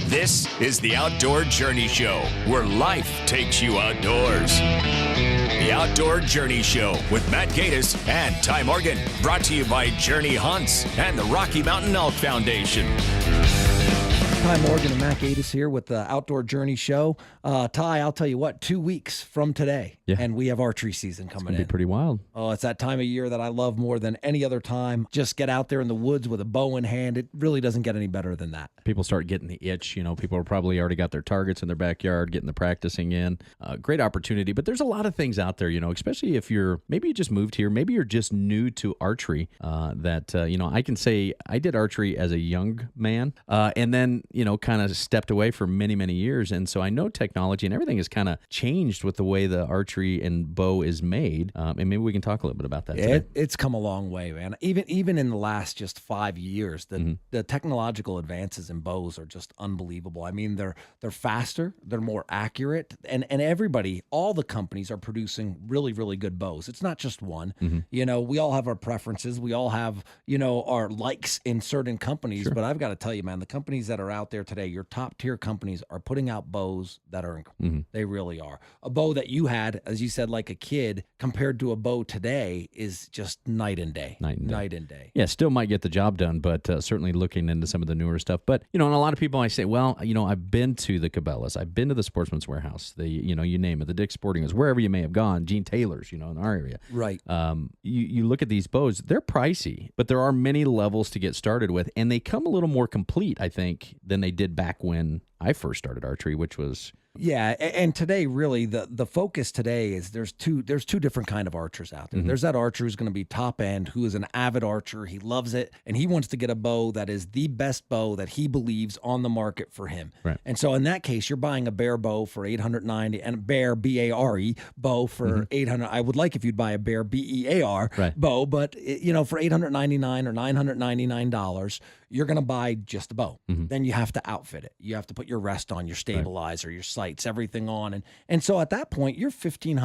This is the Outdoor Journey Show, where life takes you outdoors. The Outdoor Journey Show with Matt Gaddis and Ty Morgan, brought to you by Journey Hunts and the Rocky Mountain Elk Foundation. Ty Morgan and Matt Gaddis here with the Outdoor Journey Show. Ty, I'll tell you what, 2 weeks from today, and we have archery season coming in. Be pretty wild. Oh, it's that time of year that I love more than any other time. Just get out there in the woods with a bow in hand. It really doesn't get any better than that. People start getting the itch. You know, people are probably already got their targets in their backyard, getting the practicing in. Great opportunity, but there's a lot of things out there, you know, especially if maybe you just moved here, maybe you're just new to archery, I can say I did archery as a young man, and then, kind of stepped away for many, many years. And so I know technology and everything has kind of changed with the way the archery and bow is made. And maybe we can talk a little bit about that today. It's come a long way, man. Even in the last just 5 years, the technological advances in bows are just unbelievable. I mean, they're faster, they're more accurate, and everybody, all the companies are producing really, really good bows. It's not just one. You know, we all have our preferences. We all have, our likes in certain companies. Sure. But I've got to tell you, man, the companies that are out there today, your top tier companies are putting out bows that are, they really are. A bow that you had, as you said, like a kid, compared to a bow today is just night and day. Night and day. Yeah, still might get the job done, but certainly looking into some of the newer stuff. But, and a lot of people I say, well, I've been to the Cabela's, I've been to the Sportsman's Warehouse, you name it, the Dick's Sporting Goods, wherever you may have gone, Gene Taylor's, in our area. Right. You look at these bows, they're pricey, but there are many levels to get started with, and they come a little more complete, I think, than they did back when I first started archery, which was... Yeah, and today, really, the focus today is there's two different kind of archers out there. There's that archer who's going to be top end, who is an avid archer. He loves it, and he wants to get a bow that is the best bow that he believes on the market for him. Right. And so in that case, you're buying a Bear bow for $890, and a Bear B-A-R-E bow for $800. I would like if you'd buy a Bear B-E-A-R bow, but for $899 or $999. You're going to buy just a bow. Then you have to outfit it. You have to put your rest on, your stabilizer, your sights, everything on. And so at that point, you're $1,500,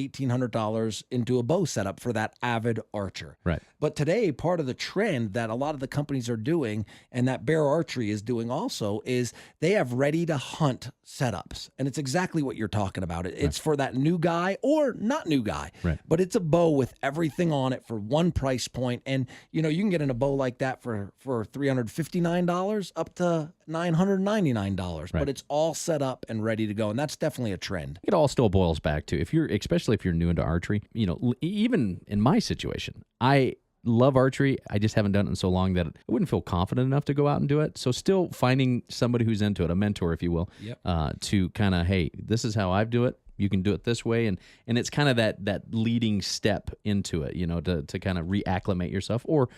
$1,800 into a bow setup for that avid archer. Right. But today, part of the trend that a lot of the companies are doing, and that Bear Archery is doing also, is they have ready-to-hunt setups. And it's exactly what you're talking about. It's for that new guy or not new guy. Right. But it's a bow with everything on it for one price point. And, you can get in a bow like that for $359 up to $999, but it's all set up and ready to go, and that's definitely a trend. It all still boils back to especially if you're new into archery. Even in my situation, I love archery. I just haven't done it in so long that I wouldn't feel confident enough to go out and do it. So still finding somebody who's into it, a mentor, if you will, to kind of, hey, this is how I do it. You can do it this way, and it's kind of that leading step into it, to kind of reacclimate yourself or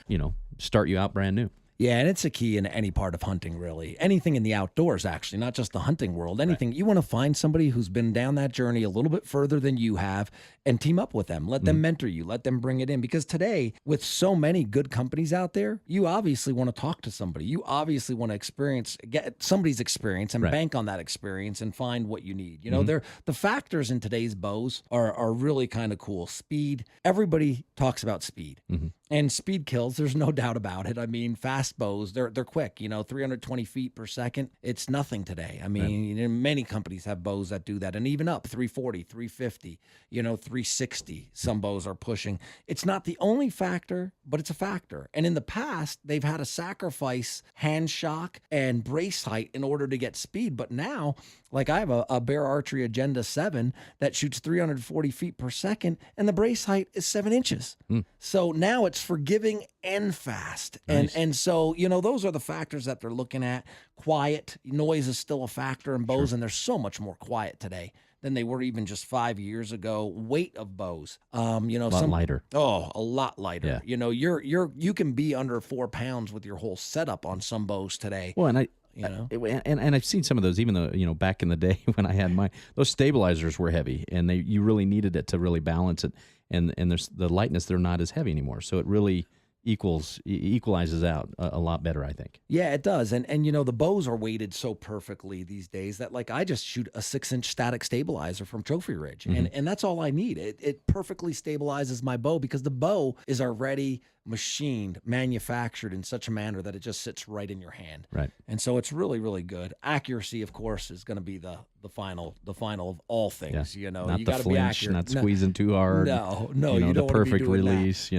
start you out brand new. Yeah, and it's a key in any part of hunting, really. Anything in the outdoors, actually, not just the hunting world. Anything. You want to find somebody who's been down that journey a little bit further than you have and team up with them. Let them mentor you. Let them bring it in. Because today, with so many good companies out there, you obviously want to talk to somebody. You obviously want to get somebody's experience and bank on that experience and find what you need. The factors in today's bows are really kind of cool. Speed. Everybody talks about speed. And speed kills, there's no doubt about it. I mean, fast bows, they're quick, 320 feet per second. It's nothing today. I mean, many companies have bows that do that, and even up 340, 350, 360. Some bows are pushing. It's not the only factor, but it's a factor. And in the past, they've had to sacrifice hand shock and brace height in order to get speed. But now, like I have a Bear Archery Agenda 7 that shoots 340 feet per second, and the brace height is 7 inches. So now it's forgiving and fast. Nice. And so, those are the factors that they're looking at. Quiet, noise is still a factor in bows, and they're so much more quiet today than they were even just 5 years ago. Weight of bows, a lot lighter. Oh, a lot lighter. Yeah. You can be under 4 pounds with your whole setup on some bows today. Well, and I've seen some of those, even though, back in the day when I had those stabilizers were heavy, and you really needed it to really balance it. And there's the lightness, they're not as heavy anymore. So it really equalizes out a lot better, I think. Yeah, it does. And the bows are weighted so perfectly these days that, like, I just shoot a 6-inch static stabilizer from Trophy Ridge, and that's all I need. It perfectly stabilizes my bow because the bow is already machined, manufactured in such a manner that it just sits right in your hand. Right. And so it's really, really good. Accuracy, of course, is going to be the final of all things. Yeah. Not you got to be flinch, accurate. not squeezing too hard. No, the you don't wanna be perfect doing that. release.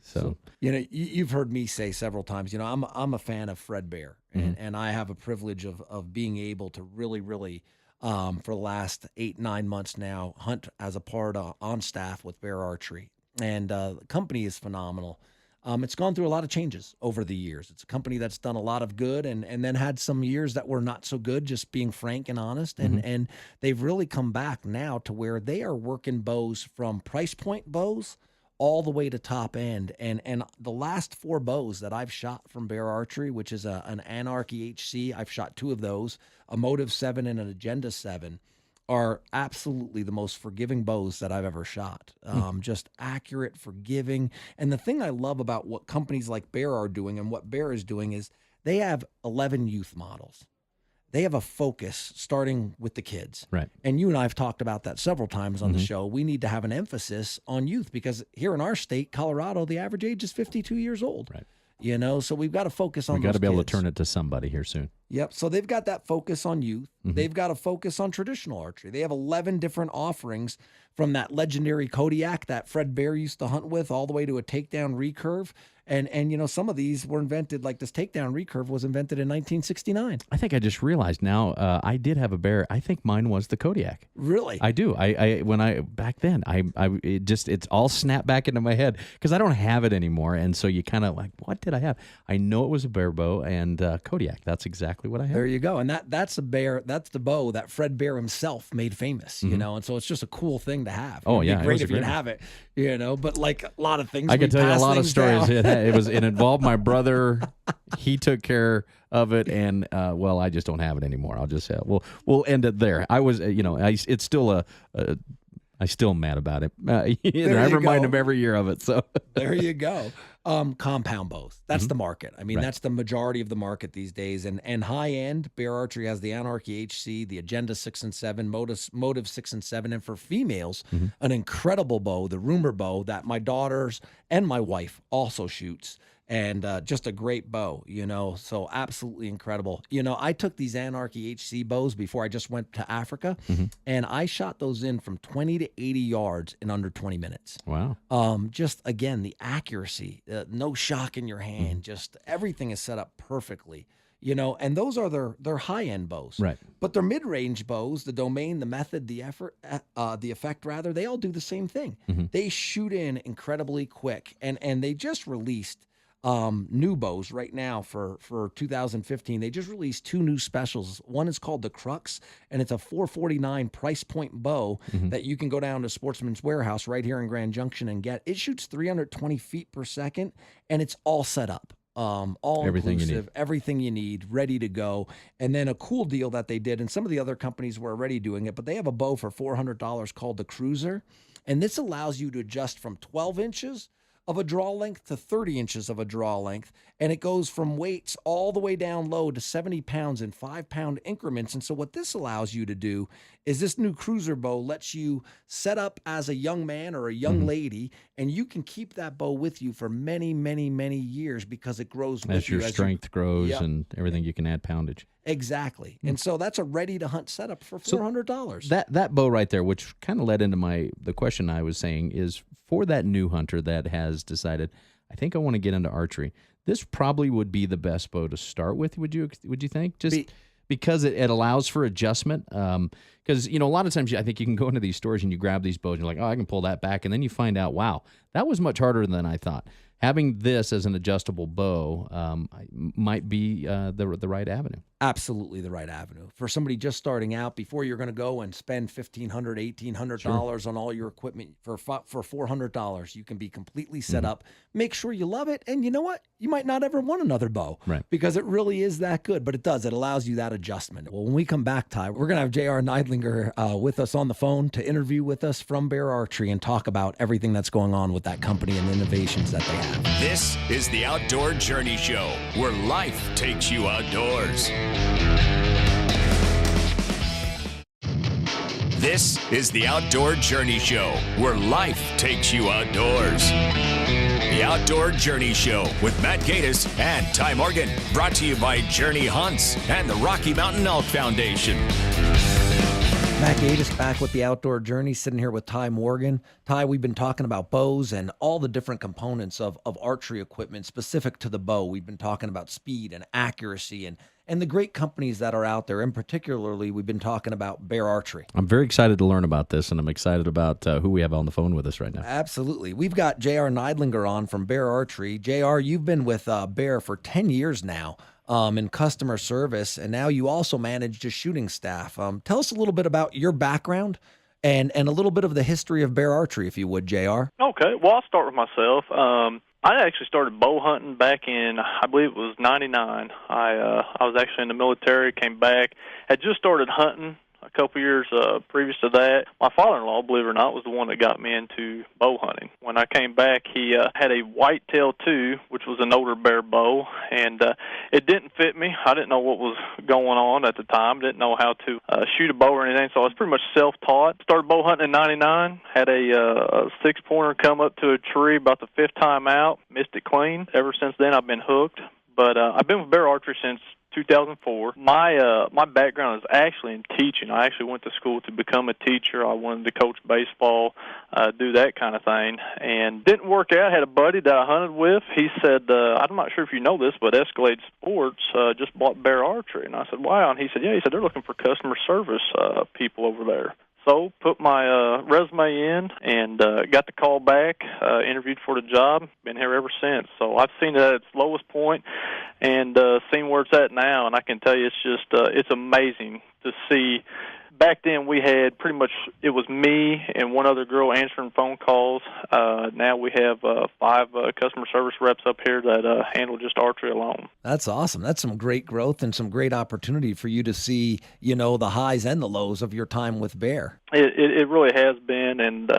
So you've heard me say several times. I'm a fan of Fred Bear, and I have a privilege of being able to really, really. For the last 8-9 months now, hunt as a part on staff with Bear Archery. And the company is phenomenal. It's gone through a lot of changes over the years. It's a company that's done a lot of good and then had some years that were not so good, just being frank and honest. And they've really come back now to where they are working bows from price point bows all the way to top end. And the last 4 bows that I've shot from Bear Archery, which is an Anarchy HC, I've shot 2 of those, a Motive 7 and an Agenda 7, are absolutely the most forgiving bows that I've ever shot. Just accurate, forgiving. And the thing I love about what companies like Bear are doing and what Bear is doing is they have 11 youth models. They have a focus starting with the kids. Right. And you and I have talked about that several times on the show. We need to have an emphasis on youth because here in our state, Colorado, the average age is 52 years old. Right. So we've got to focus on those kids. We've got to be able to turn it to somebody here soon. Yep. So they've got that focus on youth. They've got to focus on traditional archery. They have 11 different offerings from that legendary Kodiak that Fred Bear used to hunt with all the way to a takedown recurve. And some of these were invented, like this takedown recurve was invented in 1969. I think I just realized now I did have a Bear. I think mine was the Kodiak. Really? I do. Back then, it's all snapped back into my head because I don't have it anymore. And so you kind of like, what did I have? I know it was a Bear bow and Kodiak. That's exactly what I had. There you go. And that's a Bear. That's the bow that Fred Bear himself made famous, and so it's just a cool thing to have. Oh, It'd yeah. be great if you have it, but like a lot of things. I can tell you a lot of stories. It involved my brother. He took care of it, and I just don't have it anymore. I'll just say we'll end it there. I was, it's still I still am mad about it. I remind him every year of it. So there you go. Compound bows. That's the market. I mean, that's the majority of the market these days. And high end, Bear Archery has the Anarchy HC, the Agenda 6 and 7, Motive 6 and 7, and for females, an incredible bow, the Rumor bow that my daughters and my wife also shoots. And just a great bow, so absolutely incredible. I took these Anarchy HC bows before I just went to Africa, and I shot those in from 20 to 80 yards in under 20 minutes. Wow. Just, again, the accuracy, no shock in your hand, just everything is set up perfectly. And those are their high-end bows. Right. But their mid-range bows, the domain, the method, the effect, they all do the same thing. They shoot in incredibly quick, and they just released new bows right now for 2015. They just released 2 new specials. One is called the Crux, and it's a $449 price point bow that you can go down to Sportsman's Warehouse right here in Grand Junction and get. It shoots 320 feet per second, and it's all set up. All everything inclusive, everything you need, ready to go. And then a cool deal that they did, and some of the other companies were already doing it, but they have a bow for $400 called the Cruiser, and this allows you to adjust from 12 inches of a draw length to 30 inches of a draw length. And it goes from weights all the way down low to 70 pounds in 5-pound increments. And so what this allows you to do is this new Cruiser bow lets you set up as a young man or a young lady, and you can keep that bow with you for many, many, many years because it grows with you. As your strength grows and everything, you can add poundage. Exactly. And so that's a ready-to-hunt setup for $400. So that bow right there, which kind of led into the question I was saying, is for that new hunter that has decided, I think I want to get into archery, this probably would be the best bow to start with, would you think? Because it allows for adjustment. Because, a lot of times I think you can go into these stores and you grab these bows and you're like, oh, I can pull that back. And then you find out, wow, that was much harder than I thought. Having this as an adjustable bow might be the right avenue. Absolutely the right avenue. For somebody just starting out, before you're going to go and spend $1,500, $1,800 on all your equipment, for $400, you can be completely set up. Make sure you love it. And you know what? You might not ever want another bow because it really is that good, but it does. It allows you that adjustment. Well, when we come back, Ty, we're going to have J.R. Neidlinger with us on the phone to interview with us from Bear Archery and talk about everything that's going on with that company and the innovations that they have. This is the Outdoor Journey Show, where life takes you outdoors. This is the Outdoor Journey Show, where life takes you outdoors. The The Outdoor Journey Show with Matt Gatus and Ty Morgan. Brought to you by Journey Hunts and the Rocky Mountain Elk Foundation. Matt Gatus back with the Outdoor Journey, sitting here with Ty Morgan. Ty, we've been talking about bows and all the different components of archery equipment specific to the bow. We've been talking about speed and accuracy and the great companies that are out there. And particularly, we've been talking about Bear Archery. I'm very excited to learn about this, and I'm excited about who we have on the phone with us right now. Absolutely. We've got J.R. Neidlinger on from Bear Archery. J.R., you've been with Bear for 10 years now. In customer service, and now you also manage a shooting staff. Tell us a little bit about your background and a little bit of the history of Bear Archery, if you would, JR. Okay, well, I'll start with myself. I actually started bow hunting back in, I believe it was 99. I was actually in the military, came back, had just started hunting a couple years previous to that. My father-in-law, believe it or not, was the one that got me into bow hunting. When I came back, he had a Whitetail 2, which was an older bear bow, and it didn't fit me. I didn't know what was going on at the time. Didn't know how to shoot a bow or anything, so I was pretty much self-taught. Started bow hunting in 99, had a six-pointer come up to a tree about the fifth time out, missed it clean. Ever since then, I've been hooked. But I've been with Bear Archery since 2004. My background is actually in teaching. I actually went to school to become a teacher. I wanted to coach baseball, do that kind of thing, and didn't work out. I had a buddy that I hunted with. He said, I'm not sure if you know this, but Escalade Sports just bought Bear Archery. And I said, wow. And he said, yeah. He said, they're looking for customer service people over there. So put my resume in and got the call back, interviewed for the job, been here ever since. So I've seen it at its lowest point and seen where it's at now, and I can tell you it's just it's amazing to see. Back then we had pretty much, it was me and one other girl answering phone calls. Now we have 5 customer service reps up here that handle just archery alone. That's awesome. That's some great growth and some great opportunity for you to see, you know, the highs and the lows of your time with Bear. It really has been, and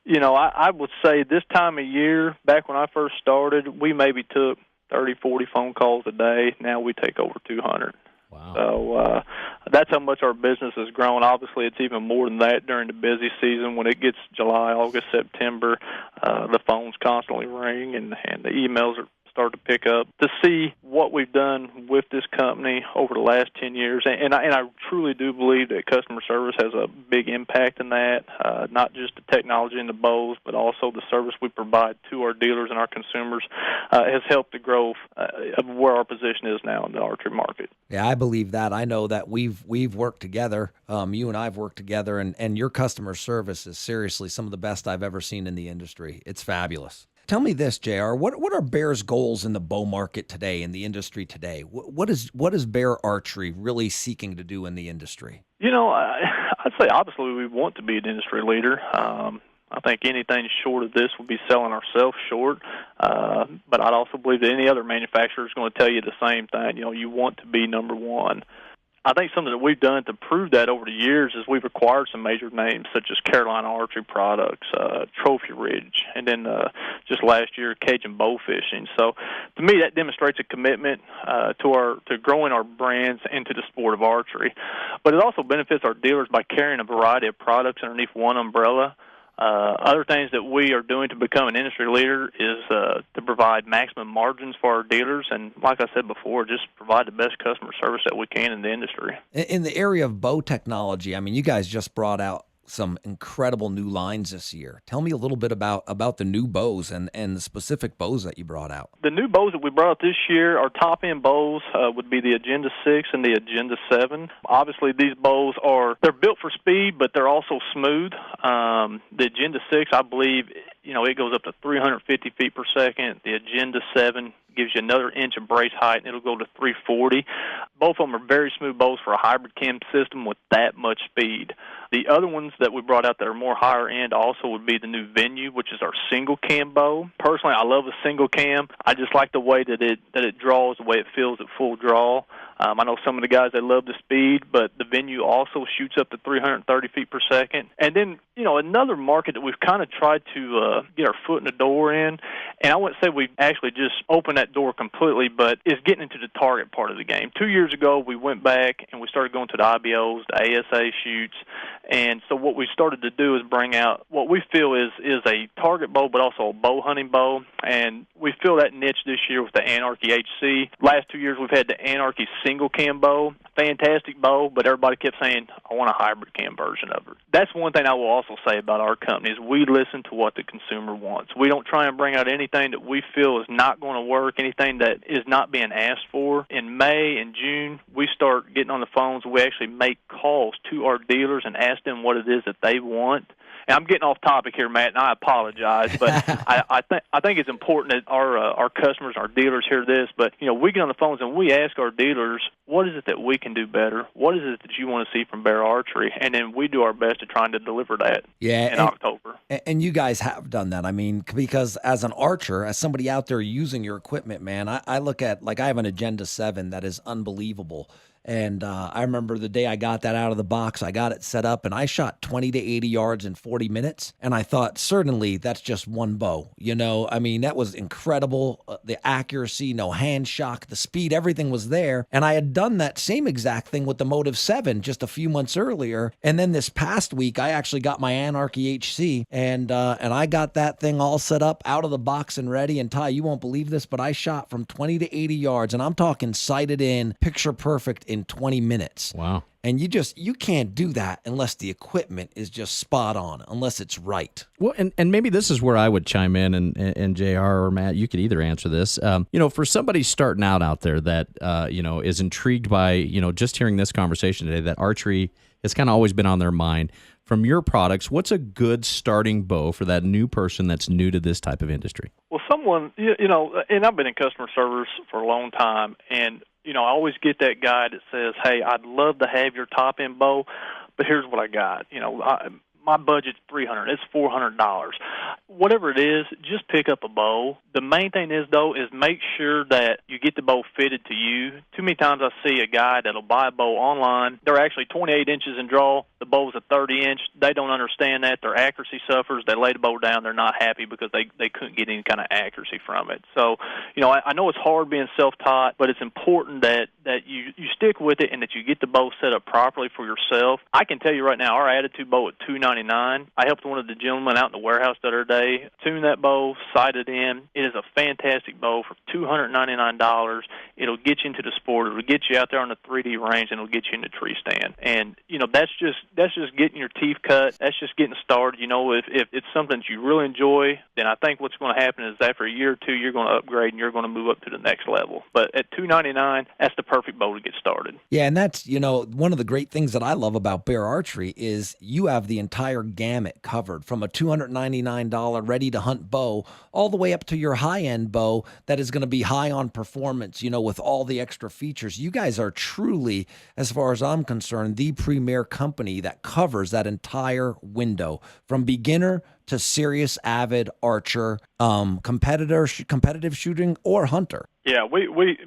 you know, I would say this time of year, back when I first started, we maybe took 30, 40 phone calls a day. Now we take over 200. Wow. So that's how much our business has grown. Obviously, it's even more than that during the busy season. When it gets July, August, September, the phones constantly ring and the emails start to pick up. To see what we've done with this company over the last 10 years, and I truly do believe that customer service has a big impact in that, not just the technology and the bows, but also the service we provide to our dealers and our consumers has helped the growth of where our position is now in the archery market. Yeah, I believe that. I know that we've worked together. You and I have worked together, and your customer service is seriously some of the best I've ever seen in the industry. It's fabulous. Tell me this, JR. What are Bear's goals in the bow market today, in the industry today? What is Bear Archery really seeking to do in the industry? You know, I'd say obviously we want to be an industry leader. I think anything short of this would be selling ourselves short. But I'd also believe that any other manufacturer is going to tell you the same thing. You know, you want to be number one. I think something that we've done to prove that over the years is we've acquired some major names such as Carolina Archery Products, Trophy Ridge, and then just last year Cajun Bow Fishing. So to me that demonstrates a commitment to growing our brands into the sport of archery. But it also benefits our dealers by carrying a variety of products underneath one umbrella. Other things that we are doing to become an industry leader is to provide maximum margins for our dealers, and like I said before, just provide the best customer service that we can in the industry. In the area of bow technology, I mean, you guys just brought out some incredible new lines this year. Tell me a little bit about the new bows and the specific bows that you brought out. The new bows that we brought out this year, our top-end bows would be the Agenda 6 and the Agenda 7. Obviously, these bows they're built for speed, but they're also smooth. The Agenda 6, I believe, you know, it goes up to 350 feet per second. The Agenda 7 gives you another inch of brace height, and it'll go to 340. Both of them are very smooth bows for a hybrid cam system with that much speed. The other ones that we brought out that are more higher end also would be the new Venue, which is our single cam bow. Personally, I love the single cam. I just like the way that it draws, the way it feels at full draw. I know some of the guys, they love the speed, but the venue also shoots up to 330 feet per second. And then, another market that we've kind of tried to get our foot in the door in, and I wouldn't say we've actually just opened that door completely, but is getting into the target part of the game. 2 years ago, we went back and we started going to the IBOs, the ASA shoots, and so what we started to do is bring out what we feel is a target bow, but also a bow hunting bow, and we feel that niche this year with the Anarchy HC. Last 2 years, we've had the Anarchy single cam bow, fantastic bow, but everybody kept saying, I want a hybrid cam version of it. That's one thing I will also say about our company is we listen to what the consumer wants. We don't try and bring out anything that we feel is not going to work, anything that is not being asked for. In May and June, we start getting on the phones. We actually make calls to our dealers and ask them what it is that they want. And I'm getting off topic here, Matt, and I apologize, but I think it's important that our customers, our dealers hear this. But we get on the phones and we ask our dealers, what is it that we can do better? What is it that you want to see from Bear Archery? And then we do our best to trying to deliver that in October. And you guys have done that. I mean, because as an archer, as somebody out there using your equipment, man, I look at, I have an Agenda 7 that is unbelievable. And I remember the day I got that out of the box, I got it set up, and I shot 20 to 80 yards in 40 minutes. And I thought, certainly, that's just one bow. That was incredible. The accuracy, no hand shock, the speed, everything was there. And I had done that same exact thing with the Motive 7 just a few months earlier. And then this past week, I actually got my Anarchy HC, and I got that thing all set up, out of the box and ready. And Ty, you won't believe this, but I shot from 20 to 80 yards, and I'm talking sighted in, picture perfect in 20 minutes. Wow. And you can't do that unless the equipment is just spot on, unless it's right. Well, and maybe this is where I would chime in, and JR or Matt, you could either answer this. For somebody starting out there that, is intrigued by, just hearing this conversation today, that archery has kind of always been on their mind. From your products, what's a good starting bow for that new person that's new to this type of industry? Well, someone, and I've been in customer service for a long time, and I always get that guy that says, hey, I'd love to have your top-end bow, but here's what I got. My budget's $300. It's $400. Whatever it is, just pick up a bow. The main thing is, though, is make sure that you get the bow fitted to you. Too many times I see a guy that'll buy a bow online. They're actually 28 inches in draw. The bow's a 30-inch. They don't understand that. Their accuracy suffers. They lay the bow down. They're not happy because they couldn't get any kind of accuracy from it. So, I know it's hard being self-taught, but it's important that you stick with it and that you get the bow set up properly for yourself. I can tell you right now, our Attitude bow at $299. I helped one of the gentlemen out in the warehouse the other day tune that bow, sight it in. It is a fantastic bow for $299. It'll get you into the sport. It'll get you out there on the 3D range, and it'll get you in the tree stand. And that's just getting your teeth cut. That's just getting started. If it's something that you really enjoy, then I think what's going to happen is after a year or two, you're going to upgrade and you're going to move up to the next level. But at $299, that's the perfect bow to get started. Yeah, and that's one of the great things that I love about Bear Archery is you have the entire gamut covered, from a $299 ready-to-hunt bow all the way up to your high-end bow that is going to be high on performance, with all the extra features. You guys are truly, as far as I'm concerned, the premier company that covers that entire window, from beginner to serious avid archer, competitive shooting, or hunter. Yeah,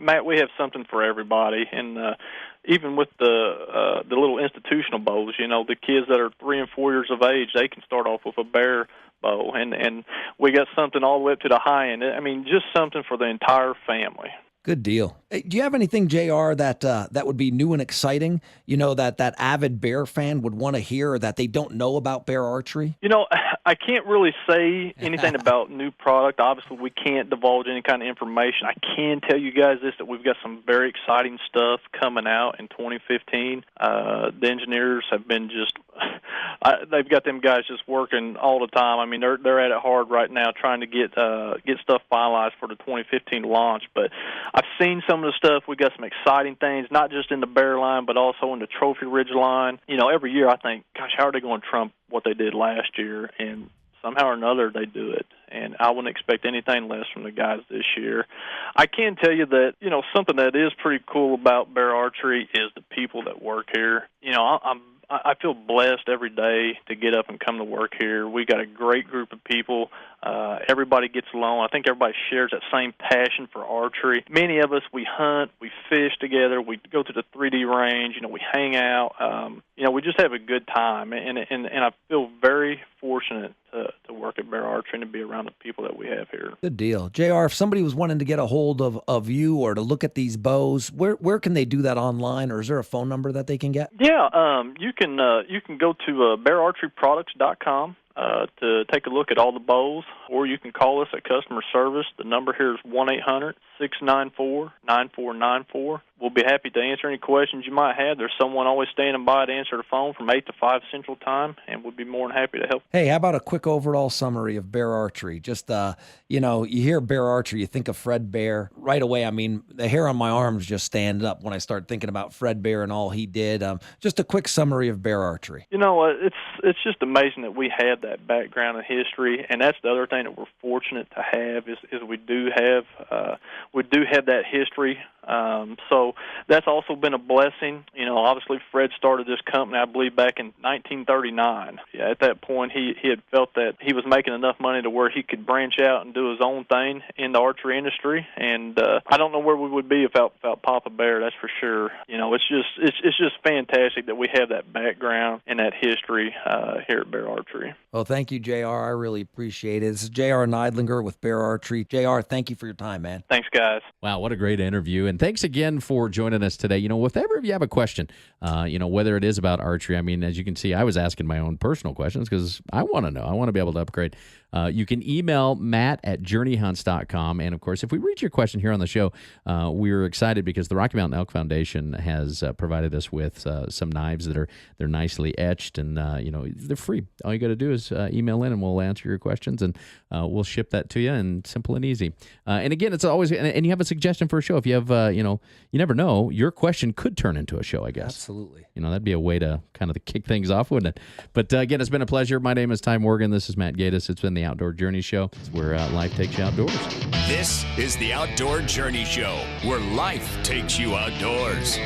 Matt, we have something for everybody, and even with the little institutional bows, the kids that are 3 and 4 years of age, they can start off with a Bear bow, and we got something all the way up to the high end. I mean, just something for the entire family. Good deal. Hey, do you have anything, JR, that would be new and exciting, that avid Bear fan would want to hear, or that they don't know about Bear Archery? I can't really say anything about new product. Obviously, we can't divulge any kind of information. I can tell you guys this, that we've got some very exciting stuff coming out in 2015. The engineers have been they've got them guys just working all the time. I mean, they're at it hard right now trying to get stuff finalized for the 2015 launch. But I've seen some of the stuff. We got some exciting things, not just in the Bear line, but also in the Trophy Ridge line. Every year I think, gosh, how are they going to trump what they did last year? And somehow or another they do it. And I wouldn't expect anything less from the guys this year. I can tell you that, something that is pretty cool about Bear Archery is the people that work here. I feel blessed every day to get up and come to work here. We got a great group of people. Everybody gets along. I think everybody shares that same passion for archery. Many of us, we hunt, we fish together, we go to the 3D range, we hang out. We just have a good time, and I feel very fortunate to work at Bear Archery and to be around the people that we have here. Good deal. JR, if somebody was wanting to get a hold of you or to look at these bows, where can they do that online, or is there a phone number that they can get? Yeah, you can go to beararcheryproducts.com to take a look at all the bows, or you can call us at customer service. The number here is 1-800-694-9494. We'll be happy to answer any questions you might have. There's someone always standing by to answer the phone from 8 to 5 Central Time, and we'll be more than happy to help. Hey, how about a quick overall summary of Bear Archery? Just, you hear Bear Archery, you think of Fred Bear. Right away, I mean, the hair on my arms just stand up when I start thinking about Fred Bear and all he did. Just a quick summary of Bear Archery. It's just amazing that we have that background and history, and that's the other thing that we're fortunate to have is we do have that history. So that's also been a blessing. Obviously Fred started this company, I believe, back in 1939. Yeah, at that point, he had felt that he was making enough money to where he could branch out and do his own thing in the archery industry. And I don't know where we would be without Papa Bear. That's for sure. It's just fantastic that we have that background and that history here at Bear Archery. Well, thank you, JR. I really appreciate it. This is JR Neidlinger with Bear Archery. JR, thank you for your time, man. Thanks, guys. Wow, what a great interview. And thanks again for joining us today. If ever you have a question, whether it is about archery, I mean, as you can see, I was asking my own personal questions because I want to know. I want to be able to upgrade. You can email Matt at JourneyHunts.com. And, of course, if we reach your question here on the show, we're excited because the Rocky Mountain Elk Foundation has provided us with some knives they're nicely etched, and, they're free. All you got to do is email in, and we'll answer your questions, and we'll ship that to you, and simple and easy. And, again, it's always – and you have a suggestion for a show. If you have, you never know, your question could turn into a show, I guess. Absolutely. That'd be a way to kind of kick things off, wouldn't it? But, again, it's been a pleasure. My name is Ty Morgan. This is Matt Gaddis. It's been the Outdoor Journey Show. It's where life takes you outdoors. This is the Outdoor Journey Show, where life takes you outdoors.